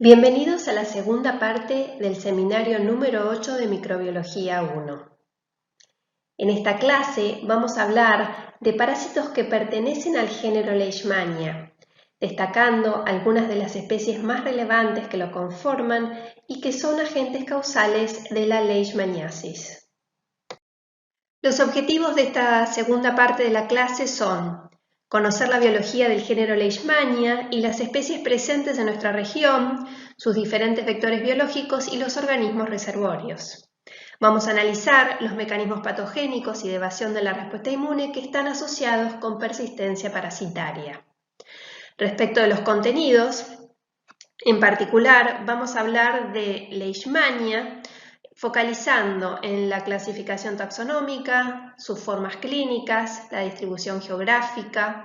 Bienvenidos a la segunda parte del seminario número 8 de Microbiología 1. En esta clase vamos a hablar de parásitos que pertenecen al género Leishmania, destacando algunas de las especies más relevantes que lo conforman y que son agentes causales de la leishmaniasis. Los objetivos de esta segunda parte de la clase son conocer la biología del género Leishmania y las especies presentes en nuestra región, sus diferentes vectores biológicos y los organismos reservorios. Vamos a analizar los mecanismos patogénicos y de evasión de la respuesta inmune que están asociados con persistencia parasitaria. Respecto de los contenidos, en particular vamos a hablar de Leishmania, focalizando en la clasificación taxonómica, sus formas clínicas, la distribución geográfica,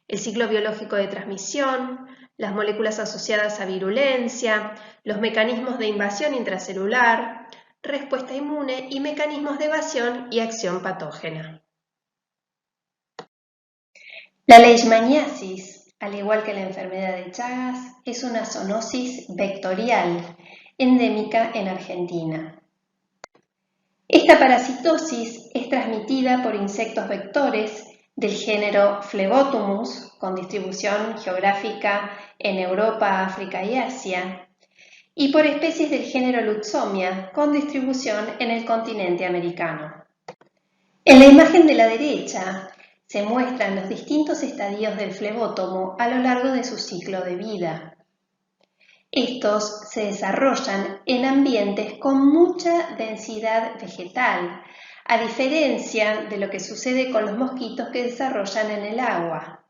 el ciclo biológico de transmisión, las moléculas asociadas a virulencia, los mecanismos de invasión intracelular, respuesta inmune y mecanismos de evasión y acción patógena. La leishmaniasis, al igual que la enfermedad de Chagas, es una zoonosis vectorial endémica en Argentina. Esta parasitosis es transmitida por insectos vectores del género Phlebotomus, con distribución geográfica en Europa, África y Asia, y por especies del género Lutzomia, con distribución en el continente americano. En la imagen de la derecha se muestran los distintos estadios del flebótomo a lo largo de su ciclo de vida. Estos se desarrollan en ambientes con mucha densidad vegetal, a diferencia de lo que sucede con los mosquitos que desarrollan en el agua.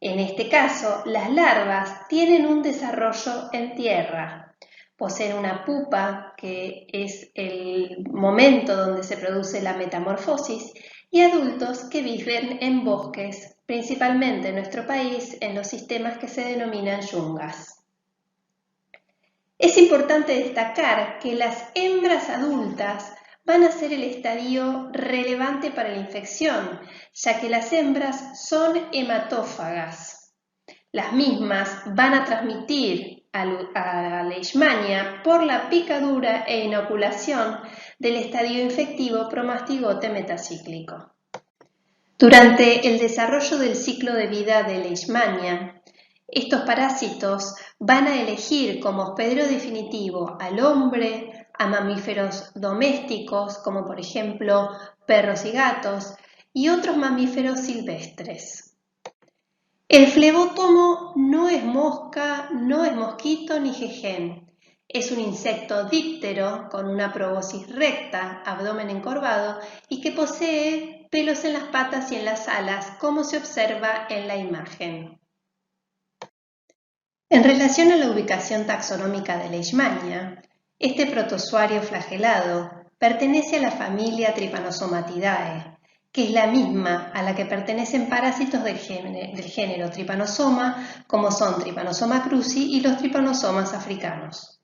En este caso, las larvas tienen un desarrollo en tierra. Poseen una pupa, que es el momento donde se produce la metamorfosis, y adultos que viven en bosques, principalmente en nuestro país, en los sistemas que se denominan yungas. Es importante destacar que las hembras adultas van a ser el estadio relevante para la infección, ya que las hembras son hematófagas. Las mismas van a transmitir a la leishmania por la picadura e inoculación del estadio infectivo promastigote metacíclico. Durante el desarrollo del ciclo de vida de leishmania, estos parásitos van a elegir como hospedero definitivo al hombre, a mamíferos domésticos, como por ejemplo perros y gatos, y otros mamíferos silvestres. El flebótomo no es mosca, no es mosquito ni jejen. Es un insecto díptero con una proboscis recta, abdomen encorvado y que posee pelos en las patas y en las alas, como se observa en la imagen. En relación a la ubicación taxonómica de Leishmania, este protozoario flagelado pertenece a la familia Trypanosomatidae, que es la misma a la que pertenecen parásitos del género Trypanosoma, como son Trypanosoma cruzi y los trypanosomas africanos.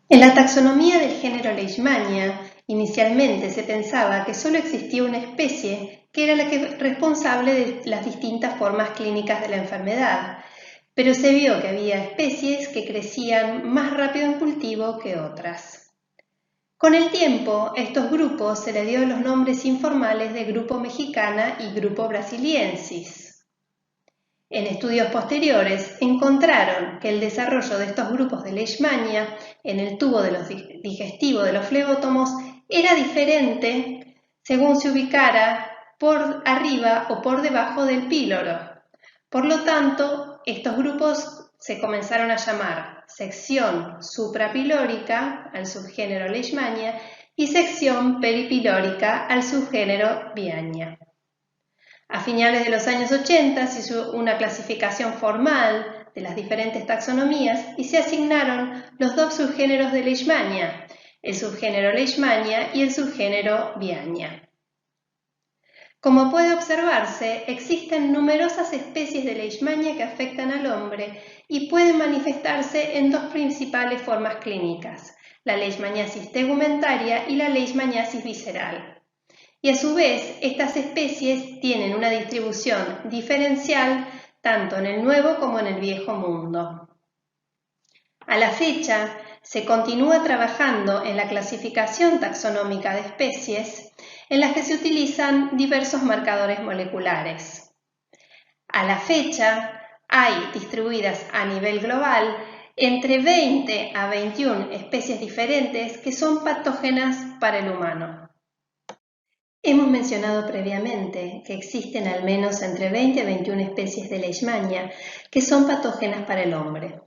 En la taxonomía del género Leishmania, inicialmente se pensaba que solo existía una especie que era la responsable de las distintas formas clínicas de la enfermedad, pero se vio que había especies que crecían más rápido en cultivo que otras. Con el tiempo, a estos grupos se le dio los nombres informales de grupo mexicana y grupo brasiliensis. En estudios posteriores encontraron que el desarrollo de estos grupos de Leishmania en el tubo digestivo de los flebótomos era diferente según se ubicara por arriba o por debajo del píloro. Por lo tanto, estos grupos se comenzaron a llamar sección suprapilórica al subgénero Leishmania y sección peripilórica al subgénero Viagna. A finales de los años 80 se hizo una clasificación formal de las diferentes taxonomías y se asignaron los dos subgéneros de Leishmania, el subgénero Leishmania y el subgénero Viagna. Como puede observarse, existen numerosas especies de Leishmania que afectan al hombre y pueden manifestarse en dos principales formas clínicas, la leishmaniasis tegumentaria y la leishmaniasis visceral. Y a su vez, estas especies tienen una distribución diferencial tanto en el Nuevo como en el Viejo Mundo. A la fecha, se continúa trabajando en la clasificación taxonómica de especies en las que se utilizan diversos marcadores moleculares. A la fecha, hay distribuidas a nivel global entre 20 a 21 especies diferentes que son patógenas para el humano. Hemos mencionado previamente que existen al menos entre 20 a 21 especies de Leishmania que son patógenas para el hombre.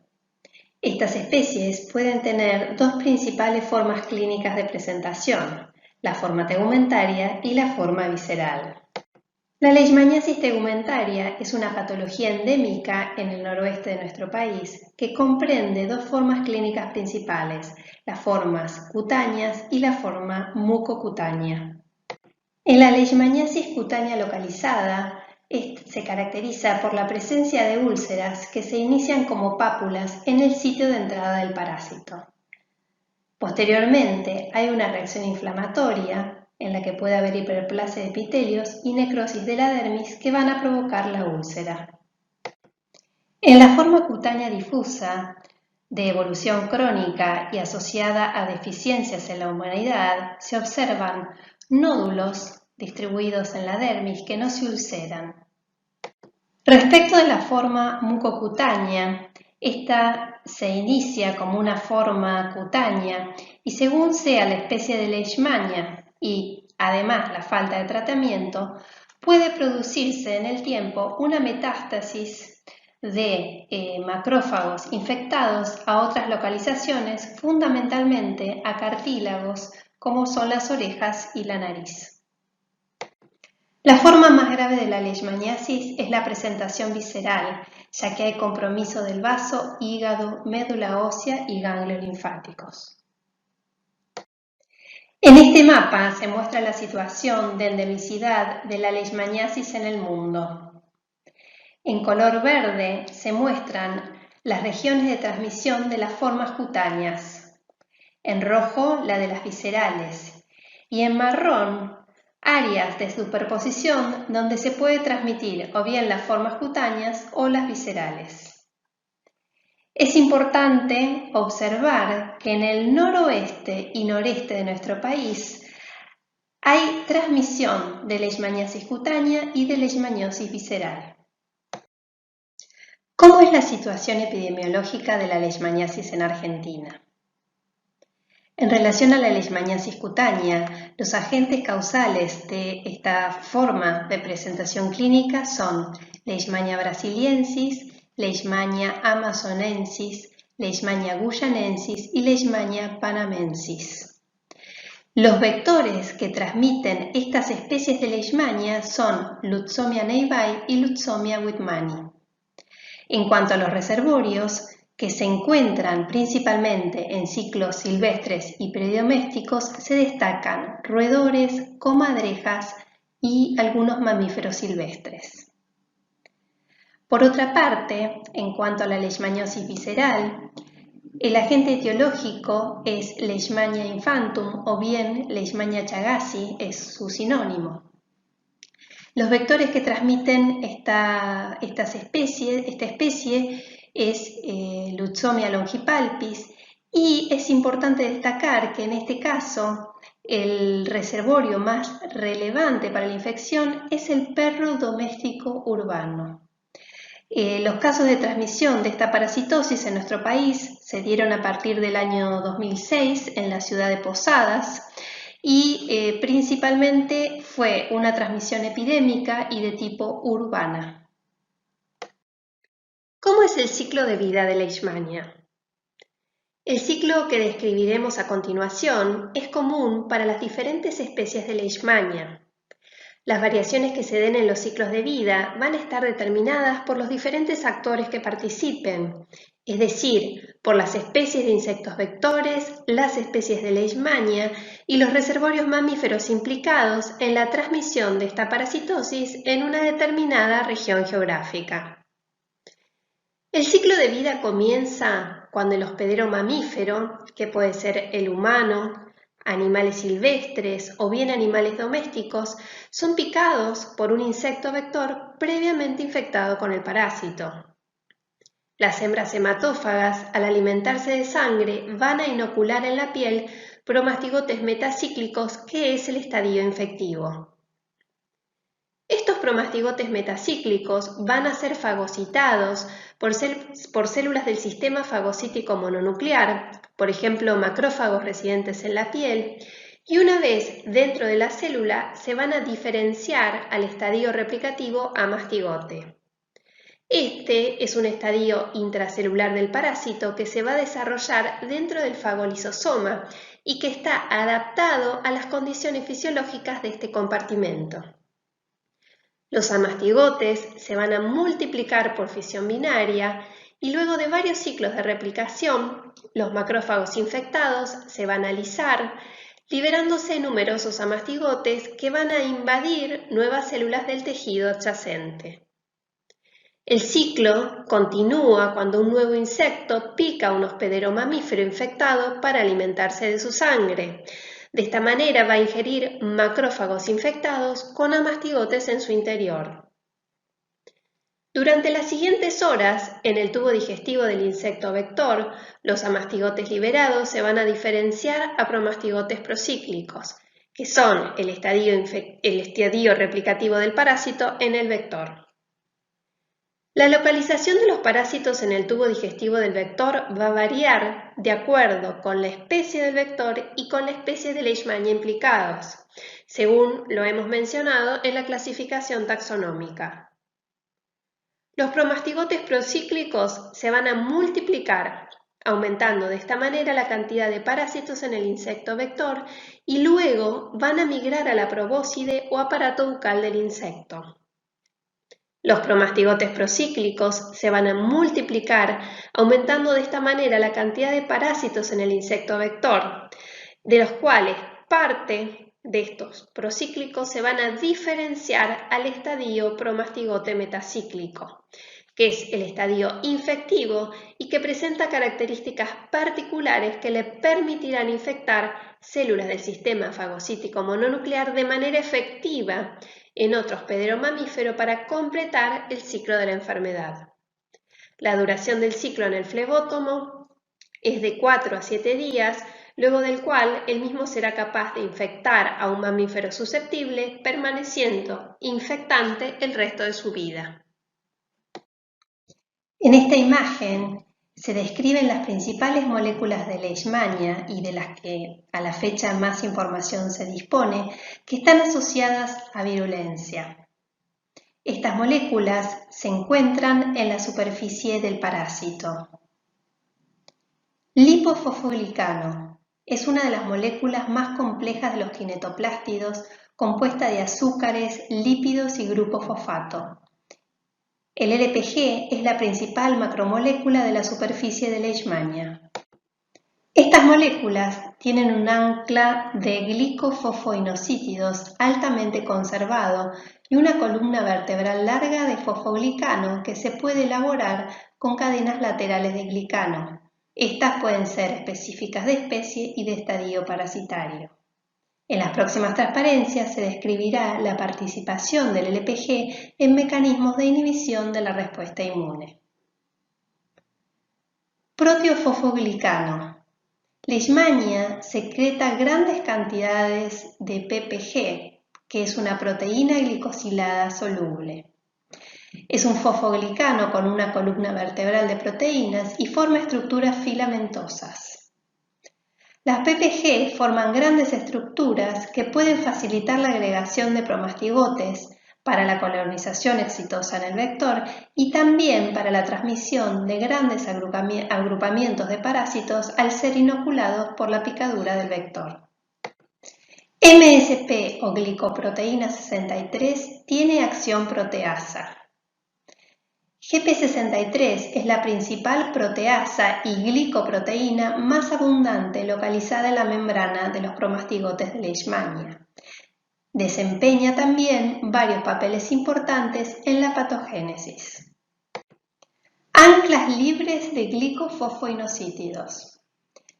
Estas especies pueden tener dos principales formas clínicas de presentación, la forma tegumentaria y la forma visceral. La leishmaniasis tegumentaria es una patología endémica en el noroeste de nuestro país que comprende dos formas clínicas principales, las formas cutáneas y la forma mucocutánea. En la leishmaniasis cutánea localizada, se caracteriza por la presencia de úlceras que se inician como pápulas en el sitio de entrada del parásito. Posteriormente, hay una reacción inflamatoria en la que puede haber hiperplasia de epitelios y necrosis de la dermis que van a provocar la úlcera. En la forma cutánea difusa, de evolución crónica y asociada a deficiencias en la humanidad, se observan nódulos distribuidos en la dermis que no se ulceran. Respecto de la forma mucocutánea, esta se inicia como una forma cutánea y según sea la especie de Leishmania y además la falta de tratamiento, puede producirse en el tiempo una metástasis de macrófagos infectados a otras localizaciones, fundamentalmente a cartílagos como son las orejas y la nariz. La forma más grave de la leishmaniasis es la presentación visceral, ya que hay compromiso del vaso, hígado, médula ósea y ganglios linfáticos. En este mapa se muestra la situación de endemicidad de la leishmaniasis en el mundo. En color verde se muestran las regiones de transmisión de las formas cutáneas, en rojo la de las viscerales y en marrón áreas de superposición donde se puede transmitir o bien las formas cutáneas o las viscerales. Es importante observar que en el noroeste y noreste de nuestro país hay transmisión de leishmaniasis cutánea y de leishmaniosis visceral. ¿Cómo es la situación epidemiológica de la leishmaniasis en Argentina? En relación a la leishmaniasis cutánea, los agentes causales de esta forma de presentación clínica son Leishmania brasiliensis, Leishmania amazonensis, Leishmania guyanensis y Leishmania panamensis. Los vectores que transmiten estas especies de Leishmania son Lutzomia neibai y Lutzomia whitmani. En cuanto a los reservorios, que se encuentran principalmente en ciclos silvestres y predomésticos, se destacan roedores, comadrejas y algunos mamíferos silvestres. Por otra parte, en cuanto a la leishmaniosis visceral, el agente etiológico es Leishmania infantum o bien Leishmania chagasi, es su sinónimo. Los vectores que transmiten esta especie es Lutzomia longipalpis y es importante destacar que en este caso el reservorio más relevante para la infección es el perro doméstico urbano. Los casos de transmisión de esta parasitosis en nuestro país se dieron a partir del año 2006 en la ciudad de Posadas y principalmente fue una transmisión epidémica y de tipo urbana. ¿Cómo es el ciclo de vida de Leishmania? El ciclo que describiremos a continuación es común para las diferentes especies de Leishmania. Las variaciones que se den en los ciclos de vida van a estar determinadas por los diferentes actores que participen, es decir, por las especies de insectos vectores, las especies de Leishmania y los reservorios mamíferos implicados en la transmisión de esta parasitosis en una determinada región geográfica. El ciclo de vida comienza cuando el hospedero mamífero, que puede ser el humano, animales silvestres o bien animales domésticos, son picados por un insecto vector previamente infectado con el parásito. Las hembras hematófagas, al alimentarse de sangre, van a inocular en la piel promastigotes metacíclicos, que es el estadio infectivo. Estos promastigotes metacíclicos van a ser fagocitados por células del sistema fagocítico mononuclear, por ejemplo macrófagos residentes en la piel, y una vez dentro de la célula se van a diferenciar al estadio replicativo a mastigote. Este es un estadio intracelular del parásito que se va a desarrollar dentro del fagolisosoma y que está adaptado a las condiciones fisiológicas de este compartimento. Los amastigotes se van a multiplicar por fisión binaria y luego de varios ciclos de replicación, los macrófagos infectados se van a lisar, liberándose numerosos amastigotes que van a invadir nuevas células del tejido adyacente. El ciclo continúa cuando un nuevo insecto pica a un hospedero mamífero infectado para alimentarse de su sangre. De esta manera va a ingerir macrófagos infectados con amastigotes en su interior. Durante las siguientes horas, en el tubo digestivo del insecto vector, los amastigotes liberados se van a diferenciar a promastigotes procíclicos, que son el estadio replicativo del parásito en el vector. La localización de los parásitos en el tubo digestivo del vector va a variar de acuerdo con la especie del vector y con la especie de Leishmania implicados, según lo hemos mencionado en la clasificación taxonómica. Los promastigotes procíclicos se van a multiplicar, aumentando de esta manera la cantidad de parásitos en el insecto vector y luego van a migrar a la probóscide o aparato bucal del insecto. Los promastigotes procíclicos se van a multiplicar, aumentando de esta manera la cantidad de parásitos en el insecto vector, de los cuales parte de estos procíclicos se van a diferenciar al estadio promastigote metacíclico, que es el estadio infectivo y que presenta características particulares que le permitirán infectar células del sistema fagocítico mononuclear de manera efectiva en otro hospedero mamífero para completar el ciclo de la enfermedad. La duración del ciclo en el flebótomo es de 4 a 7 días, luego del cual el mismo será capaz de infectar a un mamífero susceptible, permaneciendo infectante el resto de su vida. En esta imagen se describen las principales moléculas de Leishmania y de las que a la fecha más información se dispone, que están asociadas a virulencia. Estas moléculas se encuentran en la superficie del parásito. Lipofosfoglicano es una de las moléculas más complejas de los kinetoplástidos, compuesta de azúcares, lípidos y grupo fosfato. El LPG es la principal macromolécula de la superficie de Leishmania. Estas moléculas tienen un ancla de glicofosfoinosítidos altamente conservado y una columna vertebral larga de fosfoglicano que se puede elaborar con cadenas laterales de glicano. Estas pueden ser específicas de especie y de estadio parasitario. En las próximas transparencias se describirá la participación del LPG en mecanismos de inhibición de la respuesta inmune. Proteofosfoglicano. Leishmania secreta grandes cantidades de PPG, que es una proteína glicosilada soluble. Es un fosfoglicano con una columna vertebral de proteínas y forma estructuras filamentosas. Las PPG forman grandes estructuras que pueden facilitar la agregación de promastigotes para la colonización exitosa en el vector y también para la transmisión de grandes agrupamientos de parásitos al ser inoculados por la picadura del vector. MSP o glicoproteína 63 tiene acción proteasa. GP63 es la principal proteasa y glicoproteína más abundante localizada en la membrana de los promastigotes de Leishmania. Desempeña también varios papeles importantes en la patogénesis. Anclas libres de glicofosfoinosítidos.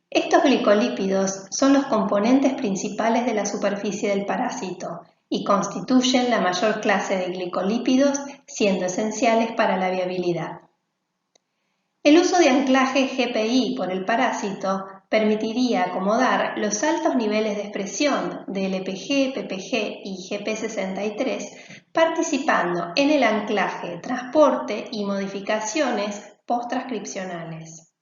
Estos glicolípidos son los componentes principales de la superficie del parásito y constituyen la mayor clase de glicolípidos, siendo esenciales para la viabilidad. El uso de anclaje GPI por el parásito permitiría acomodar los altos niveles de expresión de LPG, PPG y GP63 participando en el anclaje, transporte y modificaciones post-transcripcionales.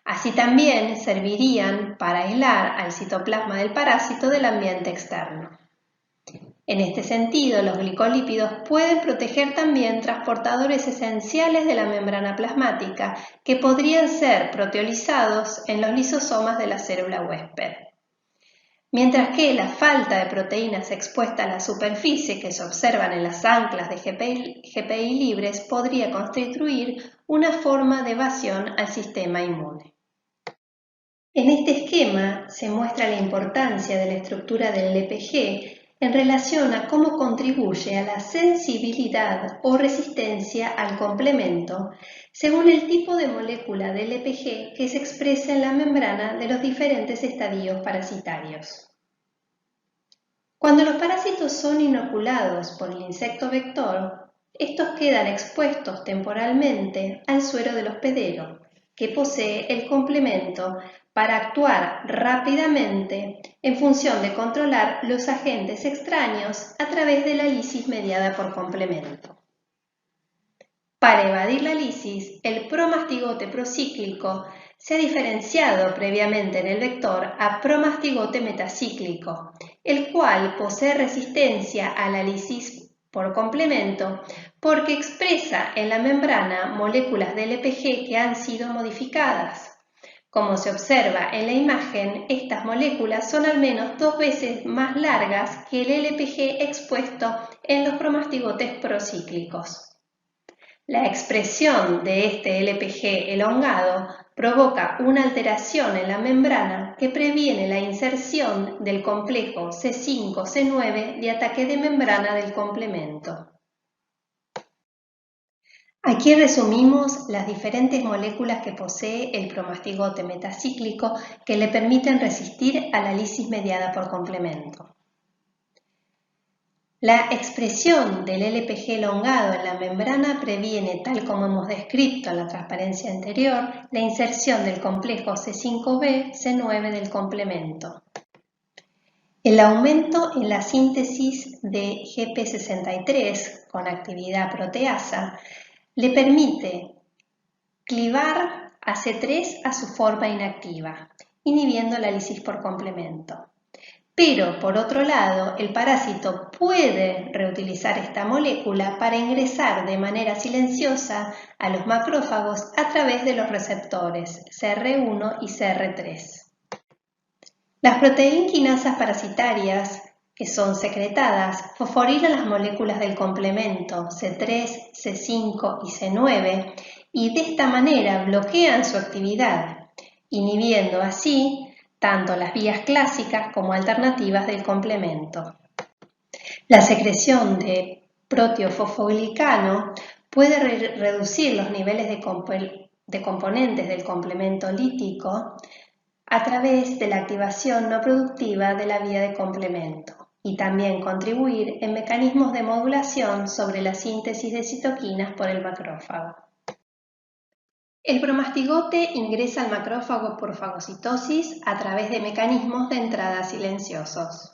Así también servirían para aislar al citoplasma del parásito del ambiente externo. En este sentido, los glicolípidos pueden proteger también transportadores esenciales de la membrana plasmática que podrían ser proteolizados en los lisosomas de la célula huésped. Mientras que la falta de proteínas expuestas a la superficie que se observan en las anclas de GPI libres podría constituir una forma de evasión al sistema inmune. En este esquema se muestra la importancia de la estructura del LPG en relación a cómo contribuye a la sensibilidad o resistencia al complemento según el tipo de molécula de LPG que se expresa en la membrana de los diferentes estadios parasitarios. Cuando los parásitos son inoculados por el insecto vector, estos quedan expuestos temporalmente al suero del hospedero, que posee el complemento para actuar rápidamente en función de controlar los agentes extraños a través de la lisis mediada por complemento. Para evadir la lisis, el promastigote procíclico se ha diferenciado previamente en el vector a promastigote metacíclico, el cual posee resistencia a la lisis por complemento porque expresa en la membrana moléculas de LPG que han sido modificadas. Como se observa en la imagen, estas moléculas son al menos 2 veces más largas que el LPG expuesto en los promastigotes procíclicos. La expresión de este LPG elongado provoca una alteración en la membrana que previene la inserción del complejo C5-C9 de ataque de membrana del complemento. Aquí resumimos las diferentes moléculas que posee el promastigote metacíclico que le permiten resistir a la lisis mediada por complemento. La expresión del LPG elongado en la membrana previene, tal como hemos descrito en la transparencia anterior, la inserción del complejo C5b-C9 del complemento. El aumento en la síntesis de GP63 con actividad proteasa le permite clivar a C3 a su forma inactiva, inhibiendo la lisis por complemento. Pero, por otro lado, el parásito puede reutilizar esta molécula para ingresar de manera silenciosa a los macrófagos a través de los receptores CR1 y CR3. Las proteinquinasas parasitarias que son secretadas fosforilan las moléculas del complemento C3, C5 y C9 y de esta manera bloquean su actividad, inhibiendo así tanto las vías clásicas como alternativas del complemento. La secreción de proteofosfoglicano puede reducir los niveles de componentes del complemento lítico a través de la activación no productiva de la vía de complemento y también contribuir en mecanismos de modulación sobre la síntesis de citoquinas por el macrófago. El promastigote ingresa al macrófago por fagocitosis a través de mecanismos de entrada silenciosos.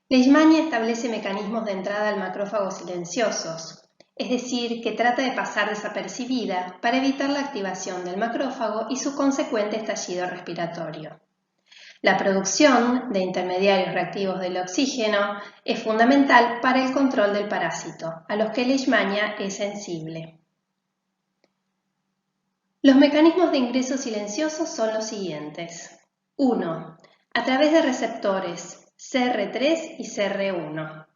Leishmania establece mecanismos de entrada al macrófago silenciosos, es decir, que trata de pasar desapercibida para evitar la activación del macrófago y su consecuente estallido respiratorio. La producción de intermediarios reactivos del oxígeno es fundamental para el control del parásito, a los que Leishmania es sensible. Los mecanismos de ingreso silencioso son los siguientes. 1. A través de receptores CR3 y CR1.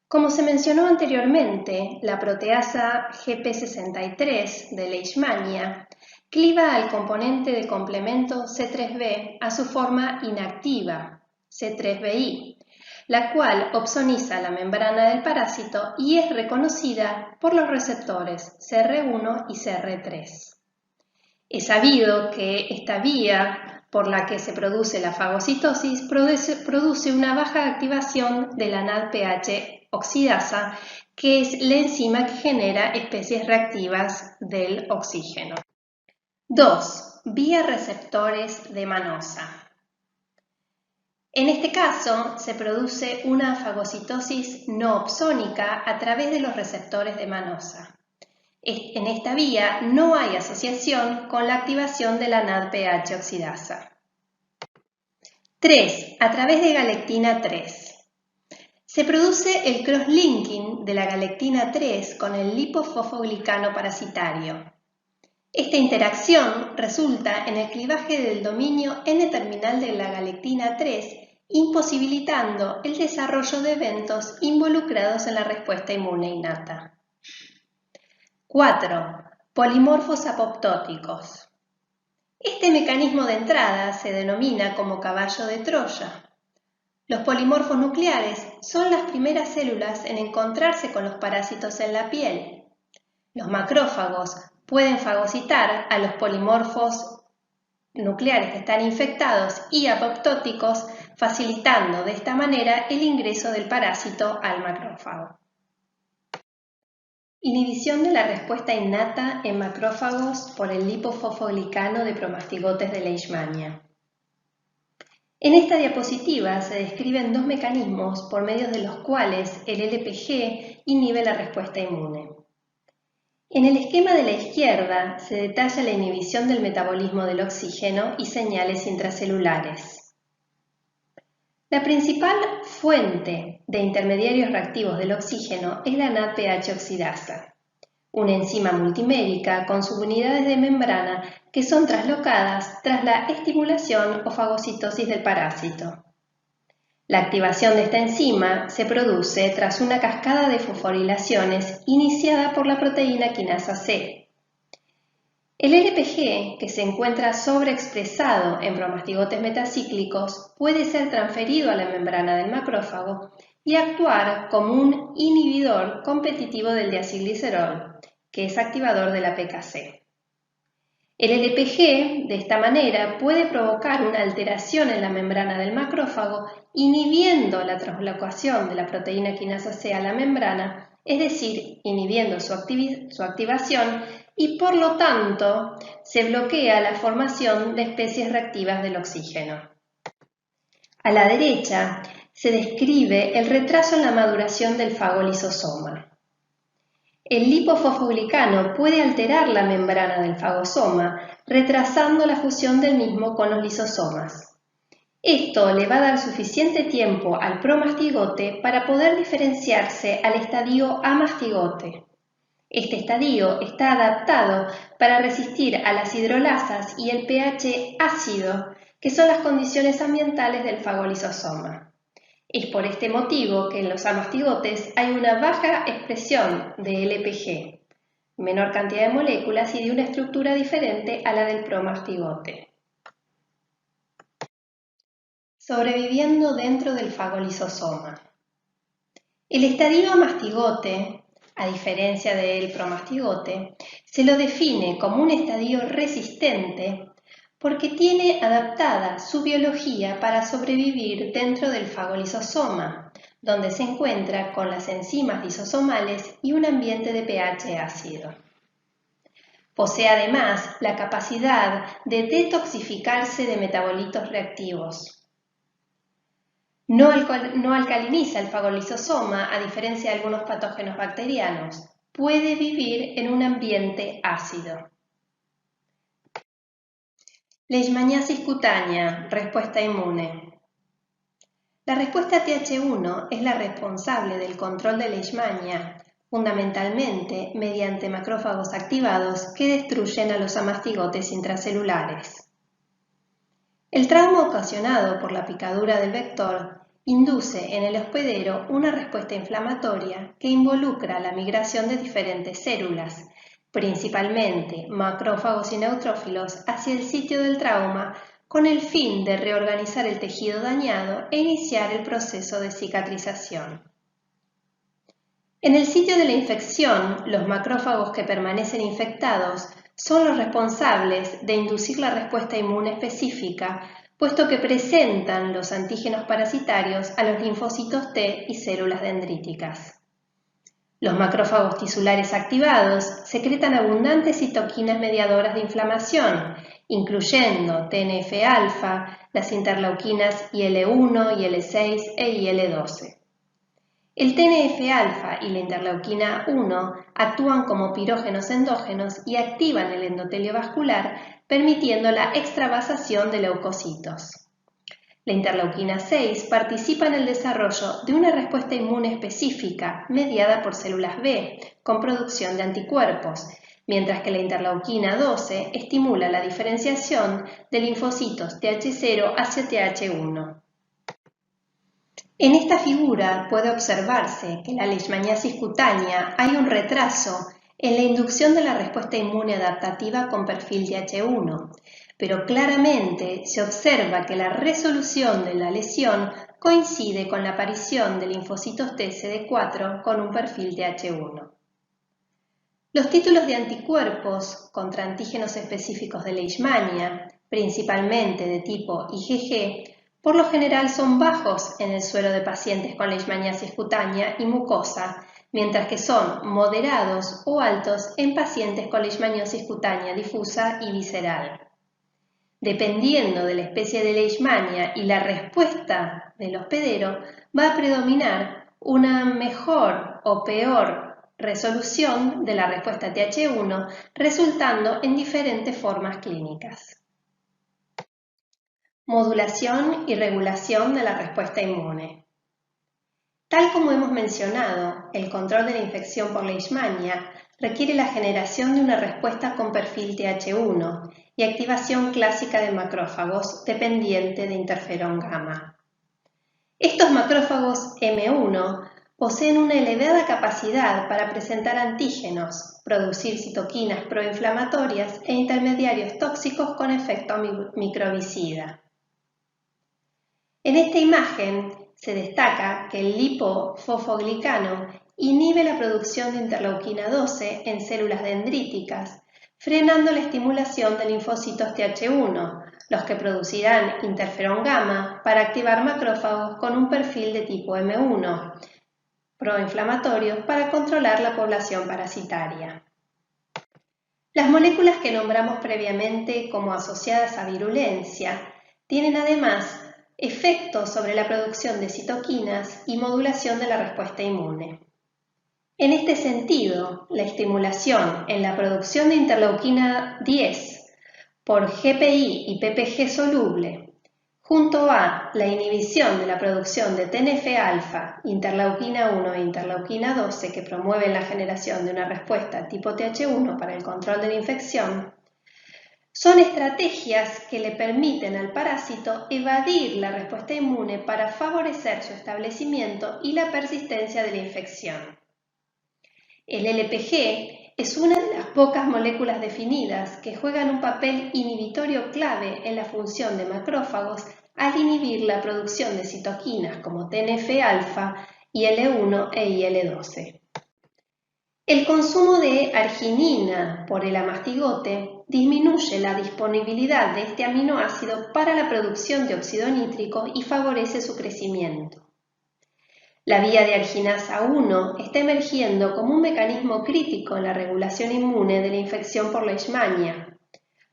Como se mencionó anteriormente, la proteasa GP63 de Leishmania cliva al componente de complemento C3b a su forma inactiva, C3bi, la cual opsoniza la membrana del parásito y es reconocida por los receptores CR1 y CR3. Es sabido que esta vía por la que se produce la fagocitosis produce una baja activación de la NADPH oxidasa, que es la enzima que genera especies reactivas del oxígeno. 2. Vía receptores de manosa. En este caso, se produce una fagocitosis no opsónica a través de los receptores de manosa. En esta vía no hay asociación con la activación de la NADPH oxidasa. 3. A través de galectina 3. Se produce el cross-linking de la galectina 3 con el lipofosfoglicano parasitario. Esta interacción resulta en el clivaje del dominio N-terminal de la galectina 3, imposibilitando el desarrollo de eventos involucrados en la respuesta inmune innata. 4. Polimorfos apoptóticos. Este mecanismo de entrada se denomina como caballo de Troya. Los polimorfos nucleares son las primeras células en encontrarse con los parásitos en la piel. Los macrófagos pueden fagocitar a los polimorfos nucleares que están infectados y apoptóticos, facilitando de esta manera el ingreso del parásito al macrófago. Inhibición de la respuesta innata en macrófagos por el lipofosfoglicano de promastigotes de Leishmania. En esta diapositiva se describen dos mecanismos por medio de los cuales el LPG inhibe la respuesta inmune. En el esquema de la izquierda se detalla la inhibición del metabolismo del oxígeno y señales intracelulares. La principal fuente de intermediarios reactivos del oxígeno es la NADPH oxidasa, una enzima multimédica con subunidades de membrana que son traslocadas tras la estimulación o fagocitosis del parásito. La activación de esta enzima se produce tras una cascada de fosforilaciones iniciada por la proteína quinasa C. El LPG, que se encuentra sobreexpresado en promastigotes metacíclicos, puede ser transferido a la membrana del macrófago y actuar como un inhibidor competitivo del diacilglicerol, que es activador de la PKC. El LPG, de esta manera, puede provocar una alteración en la membrana del macrófago, inhibiendo la translocación de la proteína quinasa C a la membrana, es decir, inhibiendo su activación y, por lo tanto, se bloquea la formación de especies reactivas del oxígeno. A la derecha se describe el retraso en la maduración del fagolisosoma. El lipofosfoglicano puede alterar la membrana del fagosoma, retrasando la fusión del mismo con los lisosomas. Esto le va a dar suficiente tiempo al promastigote para poder diferenciarse al estadio amastigote. Este estadio está adaptado para resistir a las hidrolasas y el pH ácido, que son las condiciones ambientales del fagolisosoma. Es por este motivo que en los amastigotes hay una baja expresión de LPG, menor cantidad de moléculas y de una estructura diferente a la del promastigote. Sobreviviendo dentro del fagolisosoma. El estadio amastigote, a diferencia del promastigote, se lo define como un estadio resistente porque tiene adaptada su biología para sobrevivir dentro del fagolisosoma, donde se encuentra con las enzimas lisosomales y un ambiente de pH ácido. Posee además la capacidad de detoxificarse de metabolitos reactivos. No alcaliniza el fagolisosoma a diferencia de algunos patógenos bacterianos. Puede vivir en un ambiente ácido. Leishmaniasis cutánea, respuesta inmune. La respuesta Th1 es la responsable del control de Leishmania, fundamentalmente mediante macrófagos activados que destruyen a los amastigotes intracelulares. El trauma ocasionado por la picadura del vector induce en el hospedero una respuesta inflamatoria que involucra la migración de diferentes células, principalmente macrófagos y neutrófilos, hacia el sitio del trauma con el fin de reorganizar el tejido dañado e iniciar el proceso de cicatrización. En el sitio de la infección, los macrófagos que permanecen infectados son los responsables de inducir la respuesta inmune específica puesto que presentan los antígenos parasitarios a los linfocitos T y células dendríticas. Los macrófagos tisulares activados secretan abundantes citoquinas mediadoras de inflamación, incluyendo TNF-alfa, las interleuquinas IL-1, IL-6 e IL-12. El TNF-alfa y la interleuquina 1 actúan como pirógenos endógenos y activan el endotelio vascular, permitiendo la extravasación de leucocitos. La interleuquina 6 participa en el desarrollo de una respuesta inmune específica mediada por células B, con producción de anticuerpos, mientras que la interleuquina 12 estimula la diferenciación de linfocitos Th0 hacia Th1. En esta figura puede observarse que en la leishmaniasis cutánea hay un retraso en la inducción de la respuesta inmune adaptativa con perfil Th1, pero claramente se observa que la resolución de la lesión coincide con la aparición de linfocitos TCD4 con un perfil Th1. Los títulos de anticuerpos contra antígenos específicos de leishmania, principalmente de tipo IgG, por lo general son bajos en el suero de pacientes con leishmaniasis cutánea y mucosa, mientras que son moderados o altos en pacientes con leishmaniosis cutánea difusa y visceral. Dependiendo de la especie de leishmania y la respuesta del hospedero, va a predominar una mejor o peor resolución de la respuesta Th1, resultando en diferentes formas clínicas. Modulación y regulación de la respuesta inmune. Tal como hemos mencionado, el control de la infección por leishmania requiere la generación de una respuesta con perfil Th1 y activación clásica de macrófagos dependiente de interferón gamma. Estos macrófagos M1 poseen una elevada capacidad para presentar antígenos, producir citoquinas proinflamatorias e intermediarios tóxicos con efecto microbicida. En esta imagen se destaca que el lipofosfoglicano inhibe la producción de interleuquina 12 en células dendríticas, frenando la estimulación de linfocitos Th1, los que producirán interferón gamma para activar macrófagos con un perfil de tipo M1, proinflamatorios para controlar la población parasitaria. Las moléculas que nombramos previamente como asociadas a virulencia tienen además efectos sobre la producción de citoquinas y modulación de la respuesta inmune. En este sentido, la estimulación en la producción de interleuquina 10 por GPI y PPG soluble, junto a la inhibición de la producción de TNF-alfa, interleuquina 1 e interleuquina 12 que promueven la generación de una respuesta tipo Th1 para el control de la infección, son estrategias que le permiten al parásito evadir la respuesta inmune para favorecer su establecimiento y la persistencia de la infección. El LPG es una de las pocas moléculas definidas que juegan un papel inhibitorio clave en la función de macrófagos al inhibir la producción de citoquinas como TNF-alfa, IL-1 e IL-12. El consumo de arginina por el amastigote disminuye la disponibilidad de este aminoácido para la producción de óxido nítrico y favorece su crecimiento. La vía de arginasa 1 está emergiendo como un mecanismo crítico en la regulación inmune de la infección por leishmania.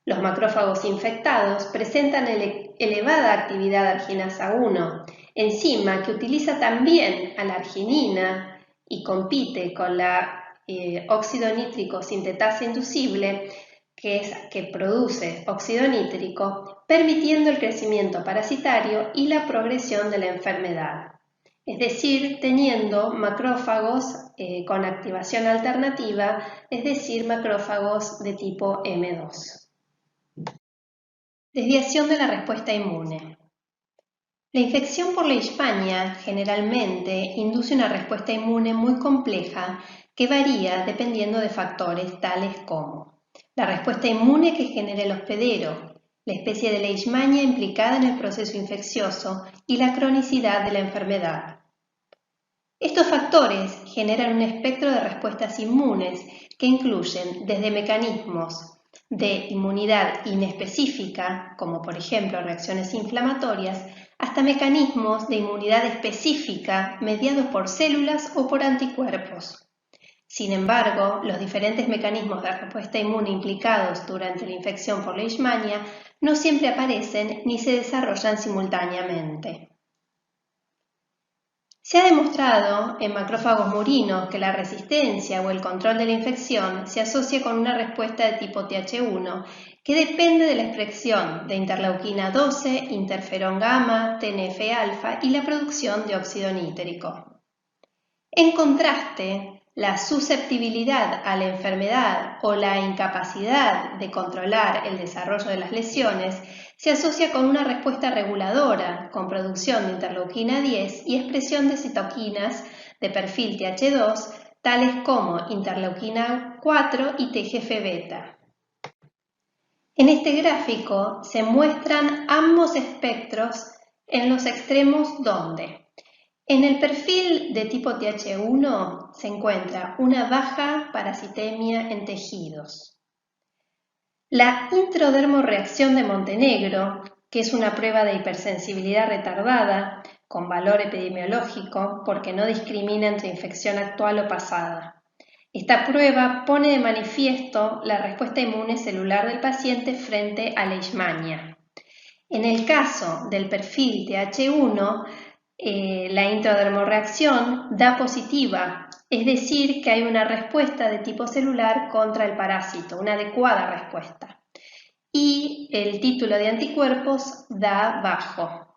Los macrófagos infectados presentan elevada actividad arginasa 1, enzima que utiliza también a la arginina y compite con la óxido nítrico sintetasa inducible, que produce óxido nítrico, permitiendo el crecimiento parasitario y la progresión de la enfermedad. Es decir, teniendo macrófagos con activación alternativa, es decir, macrófagos de tipo M2. Desviación de la respuesta inmune. La infección por leishmania generalmente induce una respuesta inmune muy compleja que varía dependiendo de factores tales como la respuesta inmune que genera el hospedero, la especie de leishmania implicada en el proceso infeccioso y la cronicidad de la enfermedad. Estos factores generan un espectro de respuestas inmunes que incluyen desde mecanismos de inmunidad inespecífica, como por ejemplo reacciones inflamatorias, hasta mecanismos de inmunidad específica mediados por células o por anticuerpos. Sin embargo, los diferentes mecanismos de respuesta inmune implicados durante la infección por Leishmania no siempre aparecen ni se desarrollan simultáneamente. Se ha demostrado en macrófagos murinos que la resistencia o el control de la infección se asocia con una respuesta de tipo Th1 que depende de la expresión de interleuquina 12, interferón gamma, TNF-alfa y la producción de óxido nítrico. En contraste, la susceptibilidad a la enfermedad o la incapacidad de controlar el desarrollo de las lesiones se asocia con una respuesta reguladora, con producción de interleuquina 10 y expresión de citoquinas de perfil Th2, tales como interleuquina 4 y TGF-beta. En este gráfico se muestran ambos espectros en los extremos donde en el perfil de tipo Th1 se encuentra una baja parasitemia en tejidos. La introdermorreacción de Montenegro, que es una prueba de hipersensibilidad retardada con valor epidemiológico porque no discrimina entre infección actual o pasada. Esta prueba pone de manifiesto la respuesta inmune celular del paciente frente a Leishmania. En el caso del perfil Th1, la intradermorreacción da positiva, es decir, que hay una respuesta de tipo celular contra el parásito, una adecuada respuesta. Y el título de anticuerpos da bajo.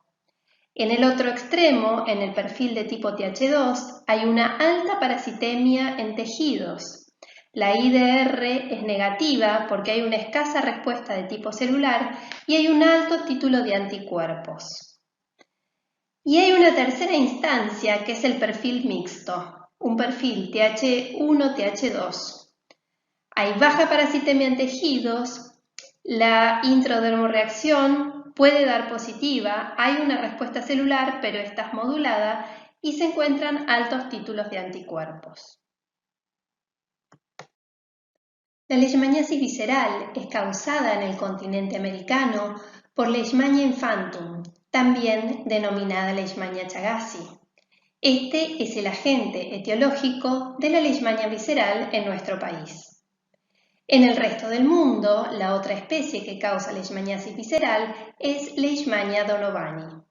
En el otro extremo, en el perfil de tipo Th2, hay una alta parasitemia en tejidos. La IDR es negativa porque hay una escasa respuesta de tipo celular y hay un alto título de anticuerpos. Y hay una tercera instancia que es el perfil mixto, un perfil Th1-Th2. Hay baja parasitemia en tejidos, la intradermorreacción puede dar positiva, hay una respuesta celular pero esta es modulada y se encuentran altos títulos de anticuerpos. La leishmaniasis visceral es causada en el continente americano por Leishmania infantum, también denominada Leishmania chagasi. Este es el agente etiológico de la leishmania visceral en nuestro país. En el resto del mundo, la otra especie que causa leishmaniasis visceral es Leishmania donovani.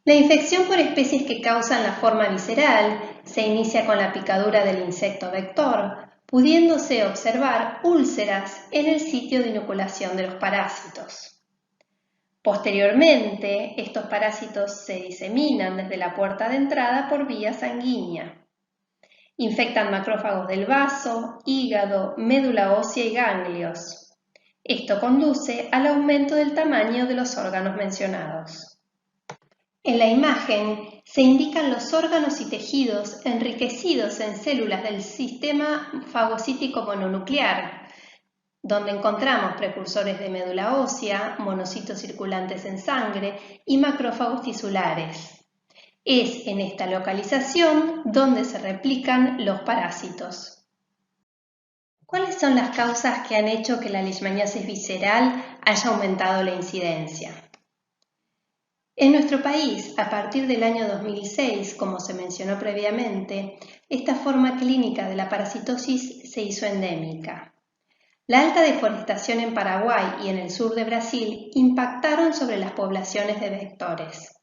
La infección por especies que causan la forma visceral se inicia con la picadura del insecto vector, pudiéndose observar úlceras en el sitio de inoculación de los parásitos. Posteriormente, estos parásitos se diseminan desde la puerta de entrada por vía sanguínea. Infectan macrófagos del vaso, hígado, médula ósea y ganglios. Esto conduce al aumento del tamaño de los órganos mencionados. En la imagen se indican los órganos y tejidos enriquecidos en células del sistema fagocítico mononuclear, donde encontramos precursores de médula ósea, monocitos circulantes en sangre y macrófagos tisulares. Es en esta localización donde se replican los parásitos. ¿Cuáles son las causas que han hecho que la leishmaniasis visceral haya aumentado la incidencia? En nuestro país, a partir del año 2006, como se mencionó previamente, esta forma clínica de la parasitosis se hizo endémica. La alta deforestación en Paraguay y en el sur de Brasil impactaron sobre las poblaciones de vectores.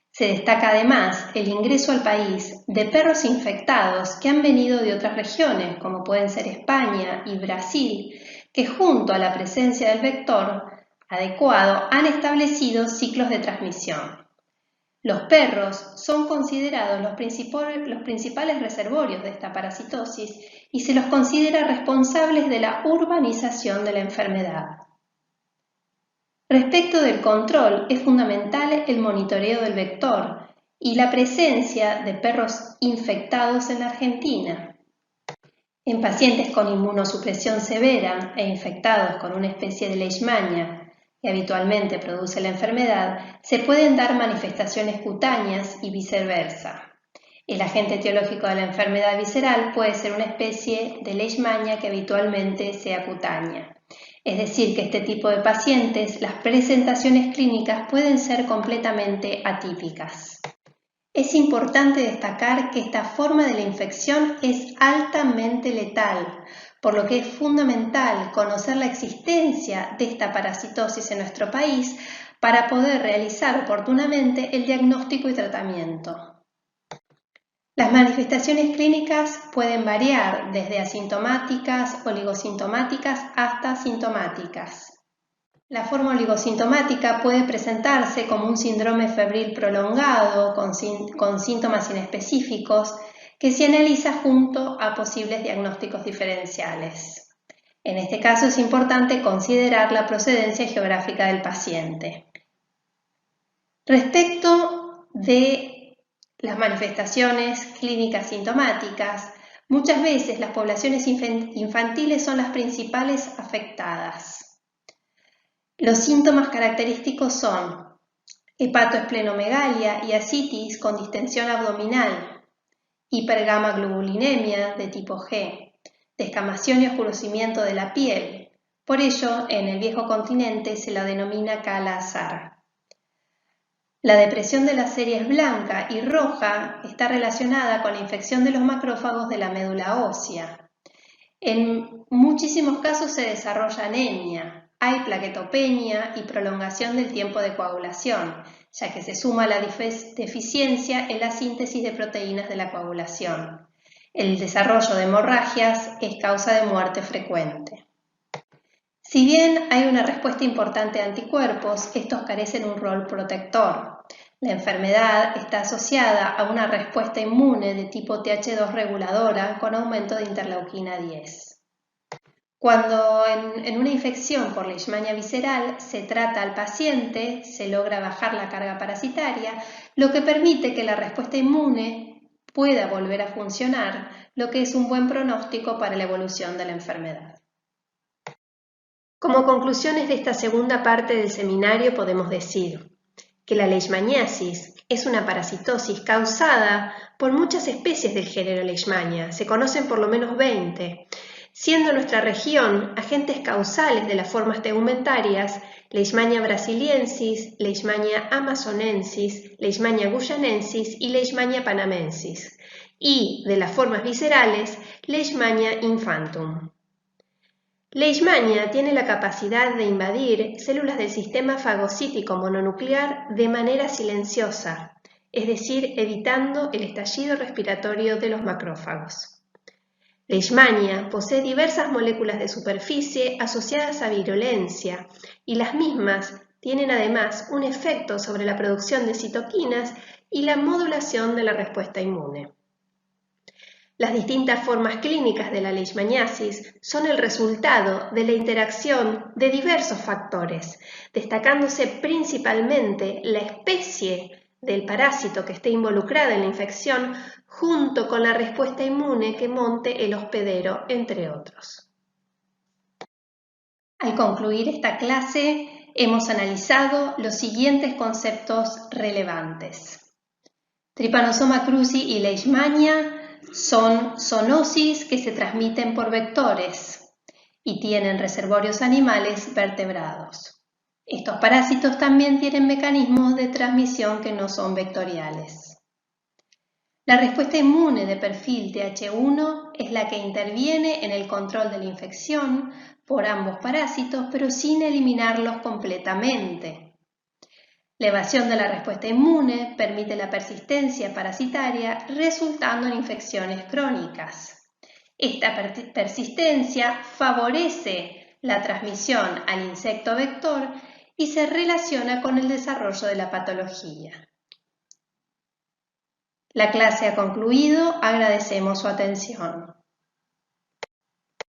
Se destaca además el ingreso al país de perros infectados que han venido de otras regiones, como pueden ser España y Brasil, que junto a la presencia del vector adecuado han establecido ciclos de transmisión. Los perros son considerados los principales reservorios de esta parasitosis y se los considera responsables de la urbanización de la enfermedad. Respecto del control, es fundamental el monitoreo del vector y la presencia de perros infectados en la Argentina. En pacientes con inmunosupresión severa e infectados con una especie de leishmania que habitualmente produce la enfermedad, se pueden dar manifestaciones cutáneas y viceversa. El agente etiológico de la enfermedad visceral puede ser una especie de leishmania que habitualmente sea cutánea. Es decir, que este tipo de pacientes, las presentaciones clínicas pueden ser completamente atípicas. Es importante destacar que esta forma de la infección es altamente letal, por lo que es fundamental conocer la existencia de esta parasitosis en nuestro país para poder realizar oportunamente el diagnóstico y tratamiento. Las manifestaciones clínicas pueden variar desde asintomáticas, oligosintomáticas hasta sintomáticas. La forma oligosintomática puede presentarse como un síndrome febril prolongado con síntomas inespecíficos que se analiza junto a posibles diagnósticos diferenciales. En este caso es importante considerar la procedencia geográfica del paciente. Respecto de las manifestaciones clínicas sintomáticas, muchas veces las poblaciones infantiles son las principales afectadas. Los síntomas característicos son hepatoesplenomegalia y ascitis con distensión abdominal, hipergamaglobulinemia de tipo G, descamación y oscurecimiento de la piel. Por ello, en el viejo continente se la denomina Kala-Azar. La depresión de las series blanca y roja está relacionada con la infección de los macrófagos de la médula ósea. En muchísimos casos se desarrolla anemia. Hay plaquetopenia y prolongación del tiempo de coagulación, ya que se suma la deficiencia en la síntesis de proteínas de la coagulación. El desarrollo de hemorragias es causa de muerte frecuente. Si bien hay una respuesta importante de anticuerpos, estos carecen un rol protector. La enfermedad está asociada a una respuesta inmune de tipo Th2 reguladora con aumento de interleuquina 10. Cuando en una infección por leishmania visceral se trata al paciente, se logra bajar la carga parasitaria, lo que permite que la respuesta inmune pueda volver a funcionar, lo que es un buen pronóstico para la evolución de la enfermedad. Como conclusiones de esta segunda parte del seminario podemos decir que la leishmaniasis es una parasitosis causada por muchas especies del género Leishmania, se conocen por lo menos 20, siendo en nuestra región agentes causales de las formas tegumentarias Leishmania brasiliensis, Leishmania amazonensis, Leishmania guyanensis y Leishmania panamensis, y de las formas viscerales Leishmania infantum. Leishmania tiene la capacidad de invadir células del sistema fagocítico mononuclear de manera silenciosa, es decir, evitando el estallido respiratorio de los macrófagos. Leishmania posee diversas moléculas de superficie asociadas a virulencia y las mismas tienen además un efecto sobre la producción de citoquinas y la modulación de la respuesta inmune. Las distintas formas clínicas de la leishmaniasis son el resultado de la interacción de diversos factores, destacándose principalmente la especie del parásito que esté involucrada en la infección junto con la respuesta inmune que monte el hospedero, entre otros. Al concluir esta clase, hemos analizado los siguientes conceptos relevantes. Trypanosoma cruzi y leishmania son zoonosis que se transmiten por vectores y tienen reservorios animales vertebrados. Estos parásitos también tienen mecanismos de transmisión que no son vectoriales. La respuesta inmune de perfil Th1 es la que interviene en el control de la infección por ambos parásitos, pero sin eliminarlos completamente. La evasión de la respuesta inmune permite la persistencia parasitaria, resultando en infecciones crónicas. Esta persistencia favorece la transmisión al insecto vector y se relaciona con el desarrollo de la patología. La clase ha concluido, agradecemos su atención.